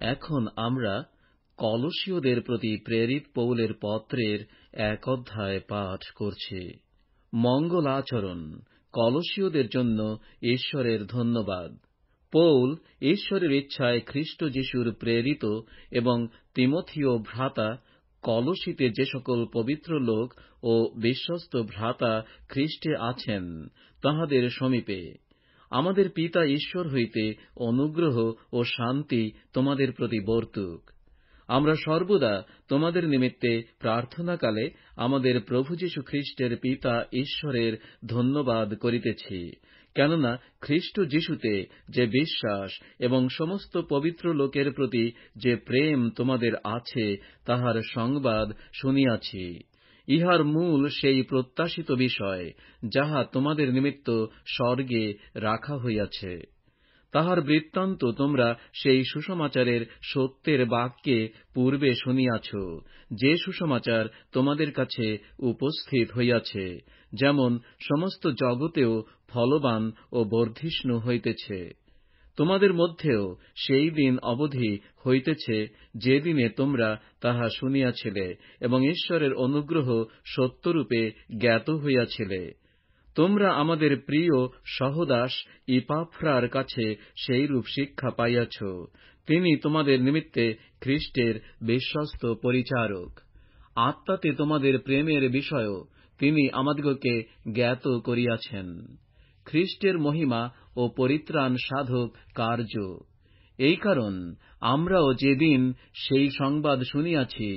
এখন আমরা কলসীয়দের প্রতি প্রেরিত পৌলের পত্রের 1 অধ্যায় পাঠ করছি। মঙ্গল আচরণ, কলসীয়দের জন্য ঈশ্বরের ধন্যবাদ। পৌল ঈশ্বরের ইচ্ছায় খ্রিস্ট যিশুর প্রেরিত এবং তিমথিয় ভ্রাতা, কলসীতে যে সকল পবিত্র লোক ও বিশ্বস্ত ভ্রাতা খ্রিস্টে আছেন, তাঁহাদের সমীপে আমাদের পিতা ঈশ্বর হইতে অনুগ্রহ ও শান্তি তোমাদের প্রতি বর্তুক। আমরা সর্বদা তোমাদের নিমিত্তে প্রার্থনাকালে আমাদের প্রভু যীশু খ্রিস্টের পিতা ঈশ্বরের ধন্যবাদ করিতেছি, কেননা খ্রিস্ট যিশুতে যে বিশ্বাস এবং সমস্ত পবিত্র লোকের প্রতি যে প্রেম তোমাদের আছে, তাহার সংবাদ শুনিয়াছি। ইহার মূল সেই প্রত্যাশিত বিষয়, যাহা তোমাদের নিমিত্ত স্বর্গে রাখা হইয়াছে। তাহার বৃত্তান্ত তোমরা সেই সুসমাচারের সত্যের বাক্যে পূর্বে শুনিয়াছ, যে সুসমাচার তোমাদের কাছে উপস্থিত হইয়াছে, যেমন সমস্ত জগতেও ফলবান ও বর্ধিষ্ণু হইতেছে। তোমাদের মধ্যেও সেই দিন অবধি হইতেছে, যে দিনে তোমরা তাহা শুনিয়াছিলে এবং ঈশ্বরের অনুগ্রহ সত্যরূপে জ্ঞাত হইয়াছিলে। তোমরা আমাদের প্রিয় সহদাস ইপাফ্রার কাছে সেইরূপ শিক্ষা পাইয়াছ। তিনি তোমাদের নিমিত্তে খ্রিস্টের বিশ্বস্ত পরিচারক। আত্মাতে তোমাদের প্রেমের বিষয়ও তিনি আমাদিগকে জ্ঞাত করিয়াছেন। খ্রিস্টের মহিমা ও পরিত্রাণ সাধক কার্য। এই কারণ আমরাও যেদিন সেই সংবাদ শুনিয়াছি,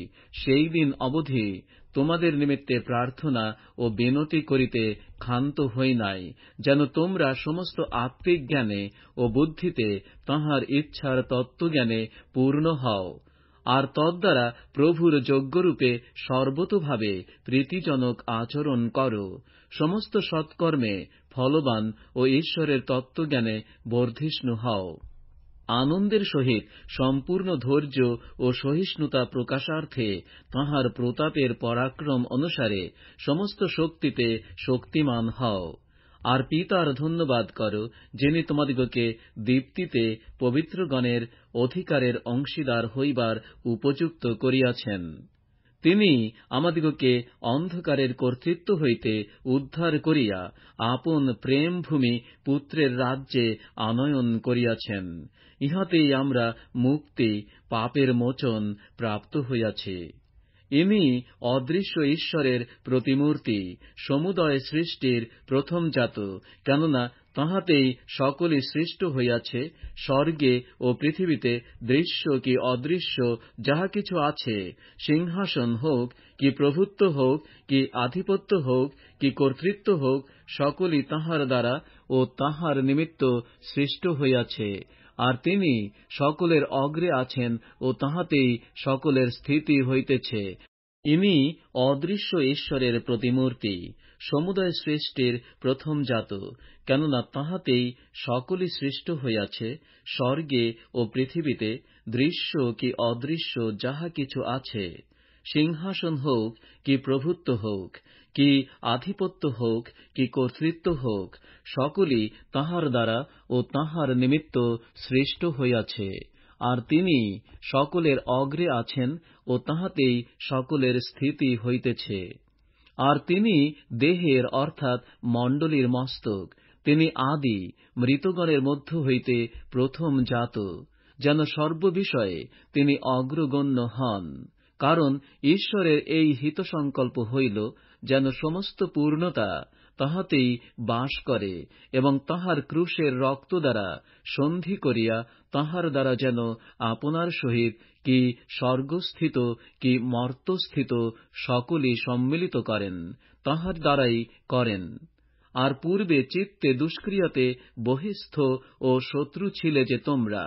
সেই দিন অবধি তোমাদের নিমিত্তে প্রার্থনা ও বিনতি করিতে ক্ষান্ত হই নাই, যেন তোমরা সমস্ত আত্মিক জ্ঞানে ও বুদ্ধিতে তাঁহার ইচ্ছার তত্ত্বজ্ঞানে পূর্ণ হও, আর তদ্বারা প্রভুর যোগ্যরূপে সর্বতোভাবে প্রীতিজনক আচরণ কর, সমস্ত সৎকর্মে ফলবান ও ঈশ্বরের তত্ত্বজ্ঞানে বর্ধিষ্ণু হও। আনন্দের সহিত সম্পূর্ণ ধৈর্য ও সহিষ্ণুতা প্রকাশার্থে তাঁহার প্রতাপের পরাক্রম অনুসারে সমস্ত শক্তিতে শক্তিমান হও। আর পিতার ধন্যবাদ কর, যিনি তোমাদিগকে দীপ্তিতে পবিত্রগণের অধিকারের অংশীদার হইবার উপযুক্ত করিয়াছেন। তিনি আমাদিগকে অন্ধকারের কর্তৃত্ব হইতে উদ্ধার করিয়া আপন প্রেমভূমি পুত্রের রাজ্যে আনয়ন করিয়াছেন। ইহাতেই আমরা মুক্তি, পাপের মোচন প্রাপ্ত হইয়াছি। ইনি অদৃশ্য ঈশ্বরের প্রতিমূর্তি, সমুদয় সৃষ্টির প্রথমজাত, কেননা তাঁহাতেই সকলই সৃষ্ট হইয়াছে। স্বর্গে ও পৃথিবীতে দৃশ্য কি অদৃশ্য যাহা কিছু আছে, সিংহাসন হোক কি প্রভুত্ব হোক কি আধিপত্য হোক কি কর্তৃত্ব হোক, সকলই তাঁহার দ্বারা ও তাঁহার নিমিত্ত সৃষ্ট হইয়াছে। আর তিনি সকলের অগ্রে আছেন ও তাঁহাতেই সকলের স্থিতি হইতেছে। ইনি অদৃশ্য ঈশ্বরের প্রতিমূর্তি, সমুদয় সৃষ্টির প্রথমজাত, কেননা তাঁহাতেই সকলই সৃষ্ট হইয়াছে। স্বর্গে ও পৃথিবীতে দৃশ্য কি অদৃশ্য যাহা কিছু আছে, সিংহাসন হোক কি প্রভুত্ব হোক কি আধিপত্য হোক কি কর্তৃত্ব হোক, সকলই তাঁহার দ্বারা ও তাঁহার নিমিত্ত সৃষ্ট হইয়াছে। আর তিনি সকলের অগ্রে আছেন ও তাঁহাতেই সকলের স্থিতি হইতেছে। আর তিনি দেহের অর্থাৎ মণ্ডলীর মস্তক। তিনি আদি, মৃতগণের মধ্য হইতে প্রথম জাত, যেন সর্ববিষয়ে তিনি অগ্রগণ্য হন। কারণ ঈশ্বরের এই হিতসংকল্প হইল, যেন সমস্ত পূর্ণতা তাঁহাতেই বাস করে এবং তাঁহার ক্রুশের রক্ত দ্বারা সন্ধি করিয়া তাঁহার দ্বারা যেন আপনার সহিত কি স্বর্গস্থিত কি মর্তস্থিত সকলই সম্মিলিত করেন, তাঁহার দ্বারাই করেন। আর পূর্বে চিত্তে দুষ্ক্রিয়াতে বহিস্থ ও শত্রু ছিলে যে তোমরা,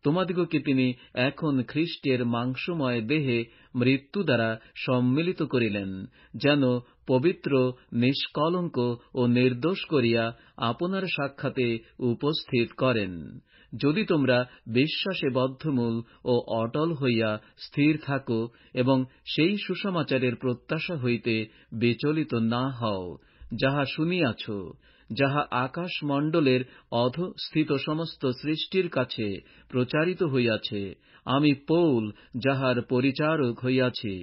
তোমাদিগকে তিনি এখন খ্রিস্টের মাংসময় দেহে মৃত্যু দ্বারা সম্মিলিত করিলেন, যেন পবিত্র, নিষ্কলঙ্ক ও নির্দোষ করিয়া আপনার সাক্ষাতে উপস্থিত করেন। যদি তোমরা বিশ্বাসে বদ্ধমূল ও অটল হইয়া স্থির থাকো এবং সেই সুসমাচারের প্রত্যাশা হইতে বিচলিত না হও, যাহা শুনিয়াছ, যাহা আকাশমণ্ডলের অধঃস্থিত সমস্ত সৃষ্টির কাছে প্রচারিত হইয়াছে, আমি পৌল যাহার পরিচারক হইয়াছি,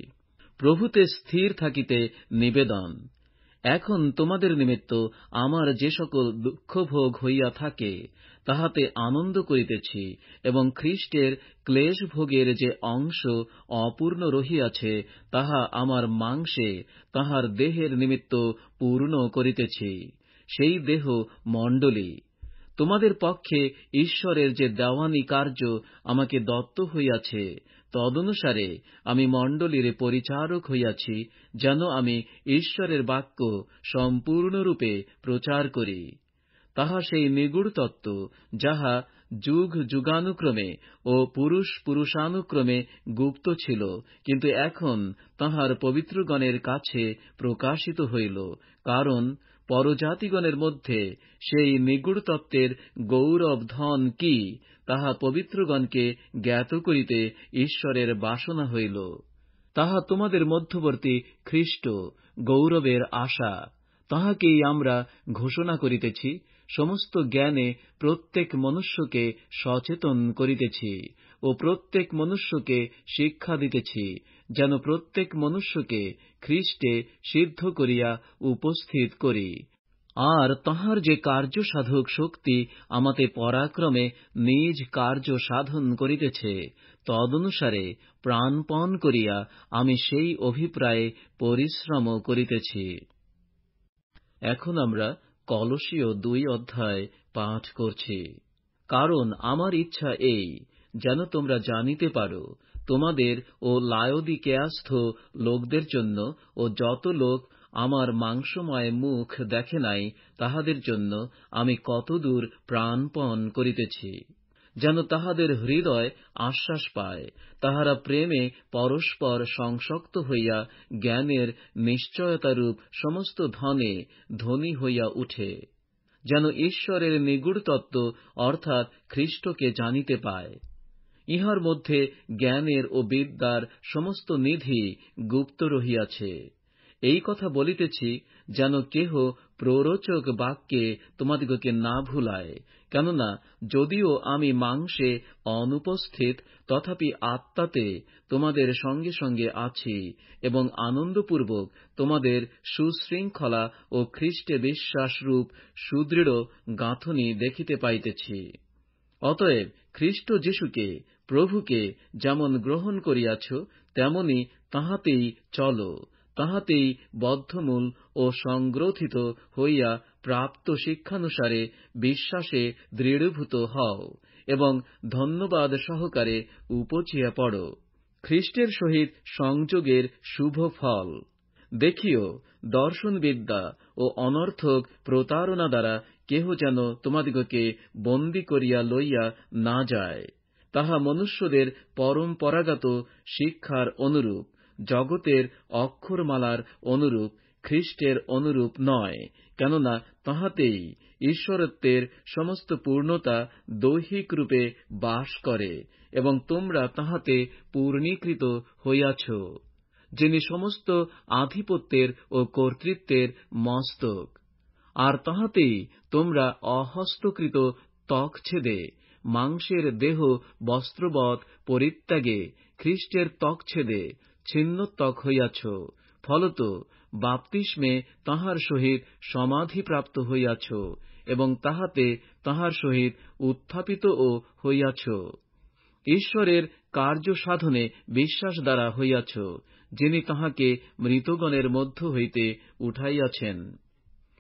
প্রভুতে স্থির থাকিতে নিবেদন। এখন তোমাদের নিমিত্ত আমার যে সকল দুঃখভোগ হইয়া থাকে, তাহাতে আনন্দ করিতেছি, এবং খ্রীষ্টের ক্লেশভোগের যে অংশ অপূর্ণ রহিয়াছে, তাহা আমার মাংসে তাঁহার দেহের নিমিত্ত পূর্ণ করিতেছি, সেই দেহ মণ্ডলী। তোমাদের পক্ষে ঈশ্বরের যে দেওয়ানী কার্য আমাকে দত্ত হইয়াছে, তদনুসারে আমি মণ্ডলীর পরিচারক হইয়াছি, যেন আমি ঈশ্বরের বাক্য সম্পূর্ণরূপে প্রচার করি। তাহা সেই নিগূঢ় তত্ত্ব, যাহা যুগ যুগানুক্রমে ও পুরুষ পুরুষানুক্রমে গুপ্ত ছিল, কিন্তু এখন তাঁহার পবিত্রগণের কাছে প্রকাশিত হইল। কারণ পরজাতিগণের মধ্যে সেই নিগূঢ় তত্ত্বের গৌরব ধন কি, তাহা পবিত্রগণকে জ্ঞাত করিতে ঈশ্বরের বাসনা হইল। তাহা তোমাদের মধ্যবর্তী খ্রীষ্ট, গৌরবের আশা। তাহাকেই আমরা ঘোষণা করিতেছি, সমস্ত জ্ঞানে প্রত্যেক মনুষ্যকে সচেতন করিতেছি ও প্রত্যেক মনুষ্যকে শিক্ষা দিতেছি, যেন প্রত্যেক মনুষ্যকে খ্রীষ্টে সিদ্ধ করিয়া উপস্থিত করি। আর তাঁহার যে কার্যসাধক শক্তি আমাতে পরাক্রমে নিজ কার্য সাধন করিতেছে, তদনুসারে প্রাণপণ করিয়া আমি সেই অভিপ্রায়ে পরিশ্রম করিতেছি। এখন আমরা কলসীয় 2 অধ্যায় পাঠ করছি। কারণ আমার ইচ্ছা এই, যেন তোমরা জানিতে পারো, তোমাদের ও লায়োদিকেয়াস্থ লোকদের জন্য ও যত লোক আমার মাংসময় মুখ দেখে নাই, তাহাদের জন্য আমি কতদূর প্রাণপণ করিতেছি, যেন তাহাদের হৃদয় আশ্বাস পায়, তাহারা প্রেমে পরস্পর সংসক্ত হইয়া জ্ঞানের নিশ্চয়তারূপ সমস্ত ধনে ধনী হইয়া উঠে, যেন ঈশ্বরের নিগূঢ় তত্ত্ব অর্থাৎ খ্রীষ্টকে জানিতে পায়। ইহার মধ্যে জ্ঞানের ও বিদ্যার সমস্ত নিধি গুপ্ত রহিয়াছে। এই কথা বলিতেছি, যেন কেহ প্ররোচক বাক্যে তোমাদিগকে না ভুলায়। কেননা যদিও আমি মাংসে অনুপস্থিত, তথাপি আত্মাতে তোমাদের সঙ্গে সঙ্গে আছি, এবং আনন্দপূর্বক তোমাদের সুশৃঙ্খলা ও খ্রীষ্টে বিশ্বাসরূপ সুদৃঢ় গাঁথনি দেখিতে পাইতেছি। অতএব খ্রীষ্ট যীশুকে প্রভুকে যেমন গ্রহণ করিয়াছ, তেমনি তাঁহাতেই চল, তাঁহাতেই বদ্ধমূল ও সংগ্রথিত হইয়া প্রাপ্ত শিক্ষানুসারে বিশ্বাসে দৃঢ়ভূত হও, এবং ধন্যবাদ সহকারে উপচিয়া পড়ো। খ্রীষ্টের সহিত সংযোগের শুভ ফল দেখিও, দর্শনবিদ্যা ও অনর্থক প্রতারণা দ্বারা কেহ যেন তোমাদিগকে বন্দী করিয়া লইয়া না যায়। তাহা মনুষ্যদের পরম্পরাগত শিক্ষার অনুরূপ, জগতের অক্ষরমালার অনুরূপ, খ্রীষ্টের অনুরূপ নয়। কেননা তাহাতেই ঈশ্বরত্বের সমস্ত পূর্ণতা দৈহিক রূপে বাস করে, এবং তোমরা তাহাতে পূর্ণীকৃত হইয়াছ, যিনি সমস্ত আধিপত্যের ও কর্তৃত্বের মস্তক। আর তাহাতেই তোমরা অহস্তকৃত ত্বকছেদে মাংসের দেহ বস্ত্রবৎ পরিত্যাগে খ্রীষ্টের ত্বকছেদে ছিন্নত্বক হইয়াছ। ফলত বাপ্তিস্মে তাঁহার সহিত সমাধিপ্রাপ্ত হইয়াছ, এবং তাহাতে তাঁহার সহিত উত্থাপিতও হইয়াছ। ঈশ্বরের কার্য সাধনে বিশ্বাস দ্বারা হইয়াছ, যিনি তাঁহাকে মৃতগণের মধ্য হইতে উঠাইয়াছেন।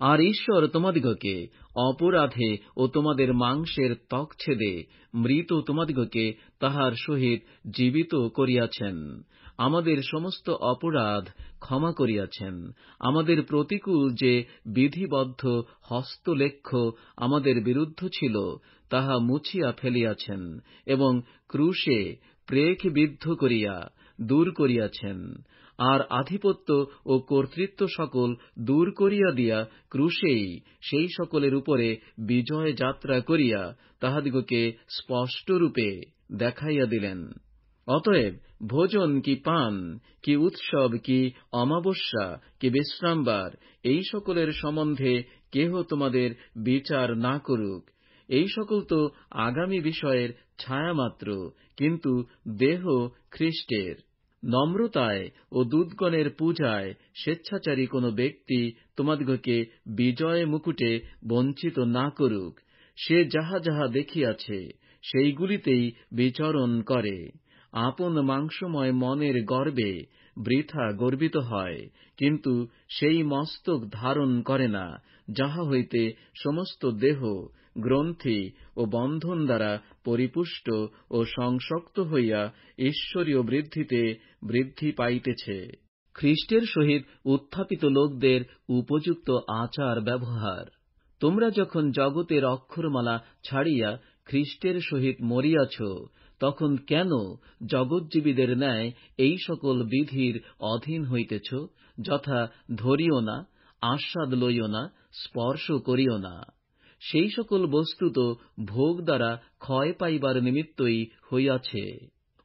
আর ঈশ্বর তোমাদিগকে অপরাধে ও তোমাদের মাংসের ত্বকছেদে মৃত তোমাদিগকে তাহার সহিত জীবিত করিয়াছেন, আমাদের সমস্ত অপরাধ ক্ষমা করিয়াছেন, আমাদের প্রতিকূল যে বিধিবদ্ধ হস্তলেখ্য আমাদের বিরুদ্ধ ছিল, তাহা মুছিয়া ফেলিয়াছেন, এবং ক্রুশে প্রেক্ষবিদ্ধ করিয়া দূর করিয়াছেন। আর আধিপত্য ও কর্তৃত্ব সকল দূর করিয়া দিয়া ক্রুশেই সেই সকলের উপরে বিজয় যাত্রা করিয়া তাহাদিগকে স্পষ্টরূপে দেখাইয়া দিলেন। অতএব ভোজন কি পান কি উৎসব কি অমাবস্যা কি বিশ্রামবার এই সকলের সম্বন্ধে কেহ তোমাদের বিচার না করুক। এই সকল তো আগামী বিষয়ের ছায়ামাত্র, কিন্তু দেহ খ্রিস্টের। নম্রতায় ও দূতগণের পূজায় স্বেচ্ছাচারী কোন ব্যক্তি তোমাদিগকে বিজয় মুকুটে বঞ্চিত না করুক। সে যাহা যাহা দেখিয়াছে সেইগুলিতেই বিচরণ করে। আপন মাংসময় মনের গর্বে বৃথা গর্বিত হয়, কিন্তু সেই মস্তক ধারণ করে না, যাহা হইতে সমস্ত দেহ গ্রন্থি ও বন্ধন দ্বারা পরিপুষ্ট ও সংশক্ত হইয়া ঈশ্বরীয় বৃদ্ধিতে বৃদ্ধি পাইতেছে। খ্রিস্টের সহিত উত্থাপিত লোকদের উপযুক্ত আচার ব্যবহার। তোমরা যখন জগতের অক্ষরমালা ছাড়িয়া খ্রিস্টের সহিত মরিয়াছ, তখন কেন জগজ্জীবীদের ন্যায় এই সকল বিধির অধীন হইতেছ, যথা ধরিও না, আস্বাদ লইও না, স্পর্শ করিও না। সেই সকল বস্তু তো ভোগ দ্বারা ক্ষয় পাইবার নিমিত্তই হইয়াছে।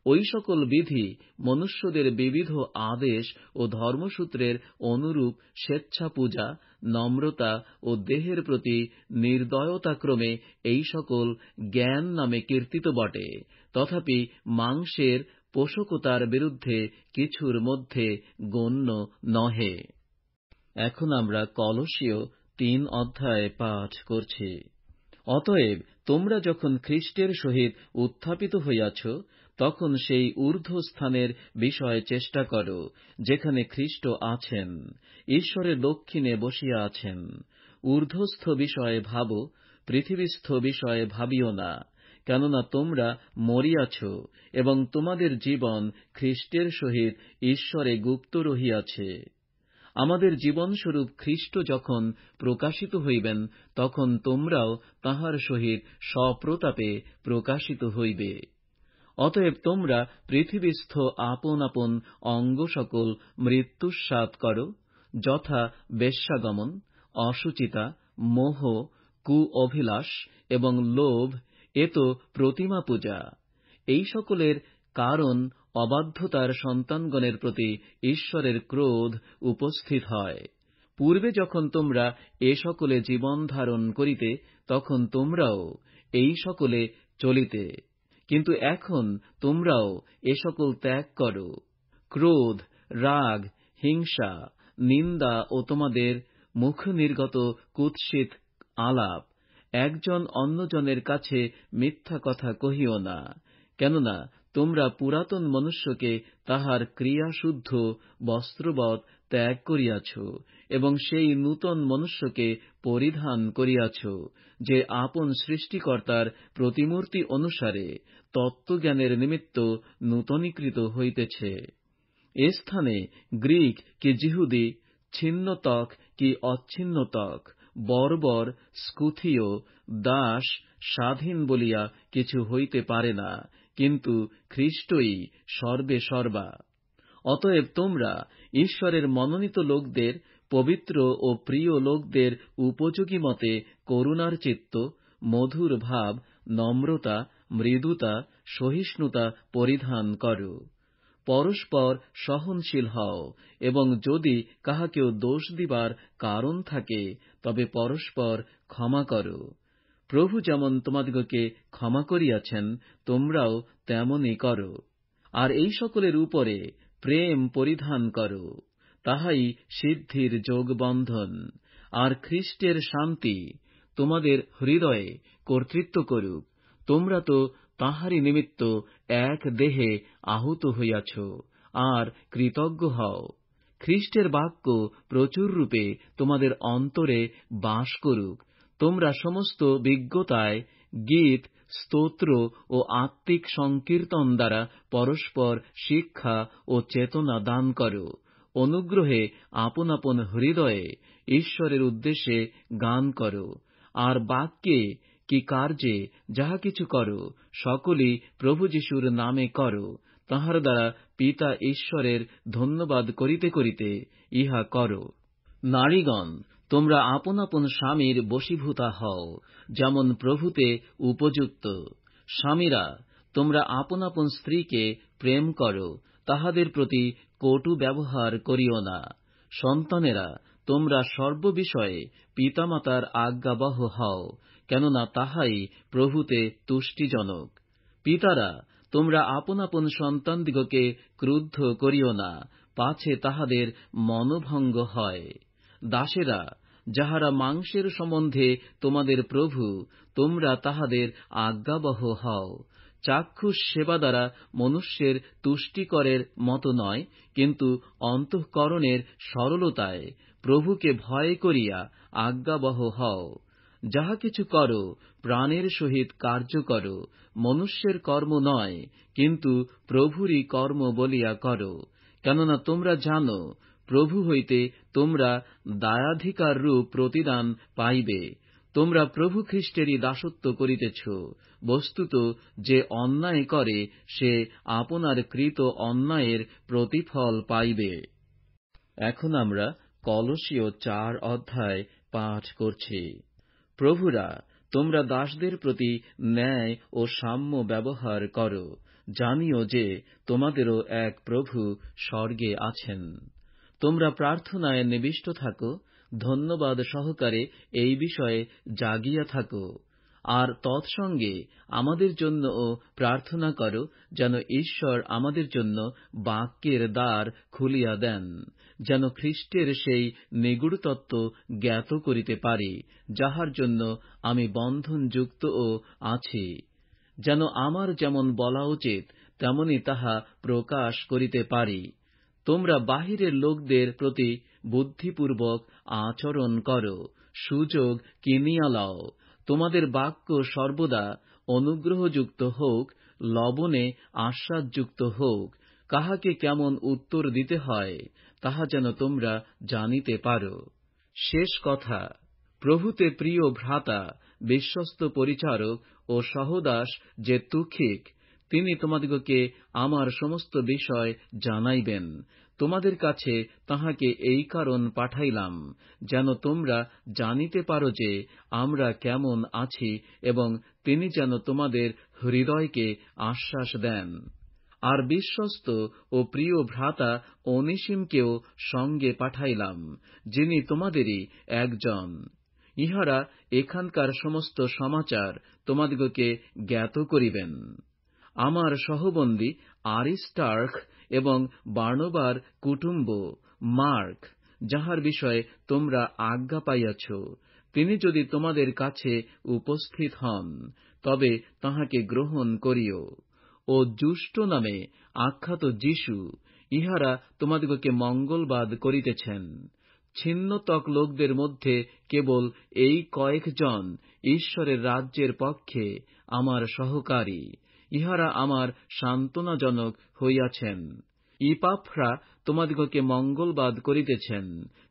ওই সকল বিধি মনুষ্যদের বিবিধ আদেশ ও ধর্মসূত্রের অনুরূপ স্বেচ্ছা পূজা, নম্রতা ও দেহের প্রতি নির্দয়তাক্রমে এই সকল জ্ঞান নামে কীর্তিত বটে, তথাপি মাংসের পোষকতার বিরুদ্ধে কিছুর মধ্যে গণ্য নহে। এখন আমরা কলসীয় ৩ অধ্যায় পাঠ করছি। অতএব তোমরা যখন খ্রিস্টের সহিত উত্থাপিত হইয়াছ, তখন সেই ঊর্ধ্বস্থানের বিষয়ে চেষ্টা কর, যেখানে খ্রিস্ট আছেন, ঈশ্বরের দক্ষিণে বসিয়া আছেন। ঊর্ধ্বস্থ বিষয়ে ভাব, পৃথিবীস্থ বিষয়ে ভাবিও না। কেননা তোমরা মরিয়াছ, এবং তোমাদের জীবন খ্রিস্টের সহিত ঈশ্বরে গুপ্ত রহিয়াছে। আমাদের জীবনস্বরূপ খ্রিস্ট যখন প্রকাশিত হইবেন, তখন তোমরাও তাঁহার সহিত স্বপ্রতাপে প্রকাশিত হইবে। অতএব তোমরা পৃথিবীস্থ আপন আপন অঙ্গ সকল মৃত্যুস্বাদ কর, যথা বেশ্যাগমন, অশুচিতা, মোহ, কুঅভিলাষ এবং লোভ, এ তো প্রতিমা পূজা। এই সকলের কারণ অবাধ্যতার সন্তানগণের প্রতি ঈশ্বরের ক্রোধ উপস্থিত হয়। পূর্বে যখন তোমরা এ সকলে জীবন ধারণ করিতে, তখন তোমরাও এই সকলে চলিতে। কিন্তু এখন তোমরাও এ সকল ত্যাগ কর: ক্রোধ, রাগ, হিংসা, নিন্দা ও তোমাদের মুখ নির্গত কুৎসিত আলাপ। একজন অন্যজনের কাছে মিথ্যা কথা কহিও না, কেননা তোমরা পুরাতন মনুষ্যকে তাহার ক্রিয়াশুদ্ধ বস্ত্রবৎ ত্যাগ করিয়াছ, এবং সেই নূতন মনুষ্যকে পরিধান করিয়াছ, যে আপন সৃষ্টিকর্তার প্রতিমূর্তি অনুসারে তত্ত্বজ্ঞানের নিমিত্ত নূতনীকৃত হইতেছে। এ স্থানে গ্রীক কি যিহুদি, ছিন্নতক কি অচ্ছিন্নতক, বর্বর, স্কুথীয়, দাস, স্বাধীন বলিয়া কিছু হইতে পারে না, কিন্তু খ্রিস্টই সর্বে সর্বা। অতএব তোমরা ঈশ্বরের মনোনীত লোকদের, পবিত্র ও প্রিয় লোকদের উপযোগী মতে করুণার চিত্ত, মধুর ভাব, নম্রতা, মৃদুতা, সহিষ্ণুতা পরিধান কর। পরস্পর সহনশীল হও, এবং যদি কাহাকেও দোষ দিবার কারণ থাকে, তবে পরস্পর ক্ষমা কর। প্রভু যেমন তোমাদিগকে ক্ষমা করিয়াছেন, তোমরাও তেমনি কর। আর এই সকলের উপরে প্রেম পরিধান কর, তাহাই সিদ্ধির যোগবন্ধন। আর খ্রিস্টের শান্তি তোমাদের হৃদয়ে কর্তৃত্ব করুক। তোমরা তো তাঁহারই নিমিত্ত এক দেহে আহুত হইয়াছ, আর কৃতজ্ঞ হও। খ্রিস্টের বাক্য প্রচুর রূপে তোমাদের অন্তরে বাস করুক। তোমরা সমস্ত বিজ্ঞতায় গীত, স্তোত্র ও আত্মিক সংকীর্তন দ্বারা পরস্পর শিক্ষা ও চেতনা দান কর। অনুগ্রহে আপন আপন হৃদয়ে ঈশ্বরের উদ্দেশ্যে গান কর। আর বাক্যে কি কার্যে যাহা কিছু কর, সকলই প্রভু যীশুর নামে কর, তাঁহার দ্বারা পিতা ঈশ্বরের ধন্যবাদ করিতে করিতে ইহা কর। নারীগণ, তোমরা আপন আপন স্বামীর বশীভূতা হও, যেমন প্রভুতে উপযুক্ত। স্বামীরা, তোমরা আপন আপন স্ত্রীকে প্রেম করো, তাহাদের প্রতি কটু ব্যবহার করিও না। সন্তানেরা, তোমরা সর্ববিষয়ে পিতামাতার আজ্ঞাবহ হও, কেননা তাহাই প্রভুতে তুষ্টিজনক। পিতারা, তোমরা আপন আপন সন্তানদিগকে ক্রুদ্ধ করিও না, পাছে তাহাদের মনোভঙ্গ হয়। দাসেরা, যাহারা মাংসের সম্বন্ধে তোমাদের প্রভু, তোমরা তাহাদের আজ্ঞাবহ হও। চাক্ষুষ সেবা দ্বারা মনুষ্যের তুষ্টিকরের মতো নয়, কিন্তু অন্তঃকরণের সরলতায় প্রভুকে ভয় করিয়া আজ্ঞাবহ হও। যাহা কিছু করো, প্রাণের সহিত কার্য করো, মনুষ্যের কর্ম নয়, কিন্তু প্রভুরই কর্ম বলিয়া করো। কেননা তোমরা জানো, প্রভু হইতে তোমরা দায়াধিকার রূপ প্রতিদান পাইবে। তোমরা প্রভু খ্রীষ্টেরই দাসত্ব করিতেছ। বস্তুত যে অন্যায় করে, সে আপনার কৃত অন্যায়ের প্রতিফল পাইবে। এখন আমরা কলসীয় 4 অধ্যায় পাঠ করছি। প্রভুরা, তোমরা দাসদের প্রতি ন্যায় ও সাম্য ব্যবহার করো, জানিও যে তোমাদেরও এক প্রভু স্বর্গে আছেন। তোমরা প্রার্থনায় নিবিষ্ট থাকো, ধন্যবাদ সহকারে এই বিষয়ে জাগিয়া থাকো। আর তৎসঙ্গে আমাদের জন্যও প্রার্থনা করো, যেন ঈশ্বর আমাদের জন্য বাক্যের দ্বার খুলিয়া দেন, যেন খ্রীষ্টের সেই নিগূঢ় তত্ত্ব জ্ঞাত করিতে পারি, যাহার জন্য আমি বন্ধনযুক্তও আছি, যেন আমার যেমন বলা উচিত তেমনি তাহা প্রকাশ করিতে পারি। তোমরা বাহিরের লোকদের প্রতি বুদ্ধিপূর্বক আচরণ করো, সুযোগ কিনিয়া লও। তোমাদের বাক্য সর্বদা অনুগ্রহযুক্ত হোক, লবণে আশ্বাসযুক্ত হোক। কাহাকে কেমন উত্তর দিতে হয়, তাহা যেন তোমরা জানিতে পারো। শেষ কথা, প্রভুতে প্রিয় ভ্রাতা, বিশ্বস্ত পরিচারক ও সহদাস যে তুখিক, তিনি তোমাদিগকে আমার সমস্ত বিষয় জানাইবেন। তোমাদের কাছে তাহাকে এই কারণ পাঠাইলাম, যেন তোমরা জানিতে পারো যে আমরা কেমন আছি, এবং তিনি যেন তোমাদের হৃদয়কে আশ্বাস দেন। আর বিশ্বস্ত ও প্রিয় ভ্রাতা অনিসিমকেও সঙ্গে পাঠাইলাম, যিনি তোমাদেরই একজন। ইহারা এখানকার সমস্ত সমাচার তোমাদিগকে জ্ঞাত করিবেন। আমার সহবন্দী আরিস্টার্খ এবং বার্নবার কুটুম্ব মার্ক, যাহার বিষয়ে তোমরা আজ্ঞা পাইয়াছ, তিনি যদি তোমাদের কাছে উপস্থিত হন, তবে তাহাকে গ্রহণ করিও। ও জুষ্ট নামে আখ্যাত যীশু, ইহারা তোমাদিগকে মঙ্গলবাদ করিতেছেন। ছিন্নতক লোকদের মধ্যে কেবল এই কয়েকজন ঈশ্বরের রাজ্যের পক্ষে আমার সহকারী। ইহারা আমার সান্ত্বনাজনক হইয়াছেন। ইপাফ্রা তোমাদিগকে মঙ্গলবাদ করিতেছেন।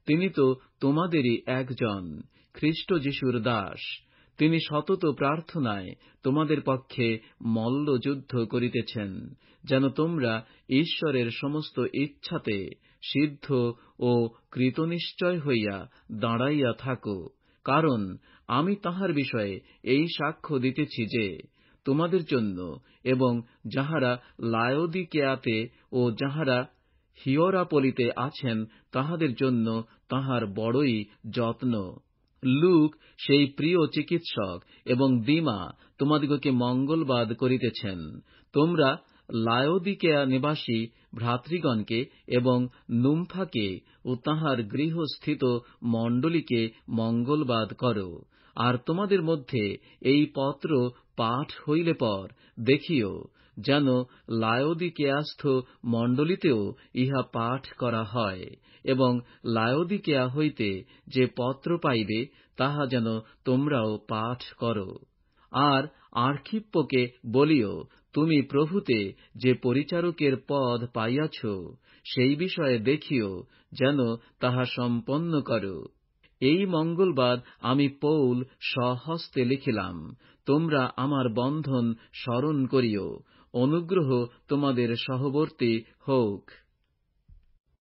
তিনি তো তোমাদেরই একজন, খ্রীষ্ট যীশুর দাস। তিনি সতত প্রার্থনায় তোমাদের পক্ষে মল্লযুদ্ধ করিতেছেন, যেন তোমরা ঈশ্বরের সমস্ত ইচ্ছাতে সিদ্ধ ও কৃতনিশ্চয় হইয়া দাঁড়াইয়া থাকো। কারণ আমি তাহার বিষয়ে এই সাক্ষ্য দিতেছি যে, তোমাদের জন্য এবং যাহারা লায়োদিকেয়াতে ও যাহারা হিয়েরাপলিতে আছেন, তাহাদের জন্য তাহার বড়ই যত্ন। লূক সেই প্রিয় চিকিৎসক এবং দিমা তোমাদিগকে মঙ্গলবাদ করিতেছেন। তোমরা লায়োদিকেয়া নিবাসী ভ্রাতৃগণকে এবং নুমফাকে ও তাহার গৃহস্থিত মণ্ডলীকে মঙ্গলবাদ করো। আর তোমাদের মধ্যে এই পত্র পাঠ হইলে পর দেখিও, যেন লায়োদিকেয়াস্থ মণ্ডলীতেও ইহা পাঠ করা হয়, এবং লায়োদিকেয়া হইতে যে পত্র পাইবে, তাহা যেন তোমরাও পাঠ করো। আর আর্খিপ্পকে বলিও, তুমি প্রভুতে যে পরিচারকের পদ পাইয়াছ, সেই বিষয়ে দেখিও, যেন তাহা সম্পন্ন করো। এই মঙ্গলবাদ আমি পৌল স্বহস্তে লিখিলাম। তোমরা আমার বন্ধন স্মরণ করিও। অনুগ্রহ তোমাদের সহবর্তী হোক।